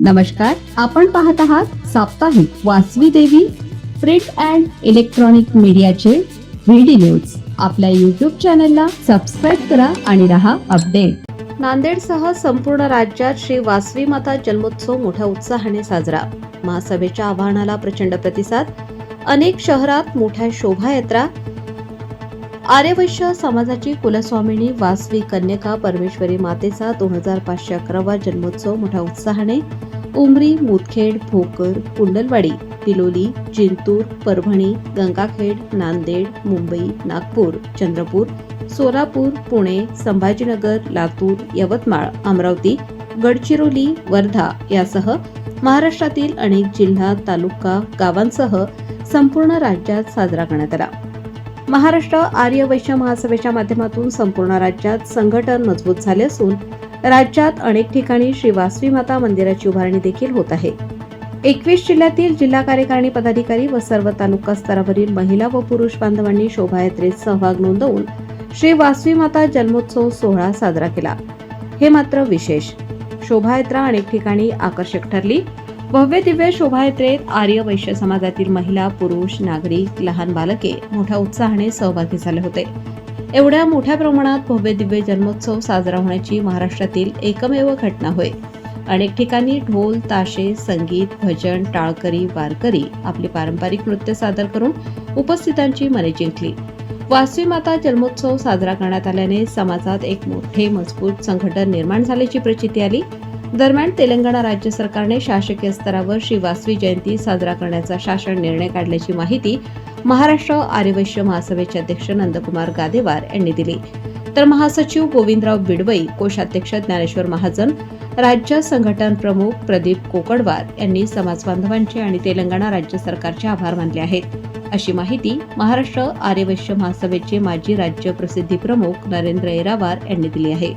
नमस्कार, आपण पाहत आहात साप्ताहिक वासवी देवी प्रिंट अँड इलेक्ट्रॉनिक मीडियाचे व्हीडी न्यूज। आपल्या YouTube चॅनलला सबस्क्राईब करा आणि रहा अपडेट। नांदेडसह संपूर्ण राज्यात श्री वासवी माता जन्मोत्सव मोठ्या उत्साहाने साजरा। महासभेच्या आवाहनाला प्रचंड प्रतिसाद। अनेक शहरात मोठ्या शोभायात्रा। आर्यवैश्य समाजाची कुलस्वामिनी वासवी कन्यका परमेश्वरी मातेचा 2511वा जन्मोत्सव मोठ्या उत्साहाने उमरी, मुदखेड, भोकर, कुंडलवाडी, पिलोली, जिंतूर, परभणी, गंगाखेड, नांदेड, मुंबई, नागपूर, चंद्रपूर, सोलापूर, पुणे, संभाजीनगर, लातूर, यवतमाळ, अमरावती, गडचिरोली, वर्धा यासह महाराष्ट्रातील अनेक जिल्हा, तालुका, गावांसह संपूर्ण राज्यात साजरा करण्यात आला। महाराष्ट्र आर्य वैश्य महासभेच्या माध्यमातून संपूर्ण राज्यात संघटन मजबूत झाले असून राज्यात अनेक ठिकाणी श्री वासवी माता मंदिराची उभारणी देखील होत आहे। 21 जिल्ह्यातील जिल्हा कार्यकारिणी पदाधिकारी व सर्व तालुका स्तरावरील महिला व पुरुष बांधवांनी शोभायात्रेत सहभाग नोंदवून श्री वासवी माता जन्मोत्सव सोहळा साजरा केला। हे मात्र विशेष, शोभायात्रा अनेक ठिकाणी आकर्षक ठरली। भव्य दिव्य शोभायात्रेत आर्य वैश्य समाजातील महिला, पुरुष, नागरिक, लहान बालके मोठ्या उत्साहाने सहभागी झाले होते। एवढ्या मोठ्या प्रमाणात भव्य दिव्य जन्मोत्सव साजरा होण्याची महाराष्ट्रातील एकमेव घटना होय। अनेक ठिकाणी ढोल, ताशे, संगीत, भजन, टाळकरी, वारकरी आपले पारंपरिक नृत्य सादर करून उपस्थितांची मने जिंकली। वासवी माता जन्मोत्सव साजरा करण्यात आल्याने समाजात एक मोठे मजबूत संघटन निर्माण झाल्याची प्रचिती आली। दरम्यान तेलंगणा राज्य सरकारने शासकीय स्तरावर श्री वासवी जयंती साजरा करण्याचा शासन निर्णय काढल्याची माहिती महाराष्ट्र आर्यवैश्य महासभेचे अध्यक्ष नंदकुमार गादेवार यांनी दिली। तर महासचिव गोविंदराव बिडवई, कोषाध्यक्ष ज्ञानेश्वर महाजन, राज्य संघटन प्रमुख प्रदीप कोकडवार यांनी समाज बांधवांचे आणि तेलंगणा राज्य सरकारचे आभार मानले आहेत, अशी माहिती महाराष्ट्र आर्यवैश्य महासभेचे माजी राज्य प्रसिद्धी प्रमुख नरेंद्र येरावार यांनी दिली आहे।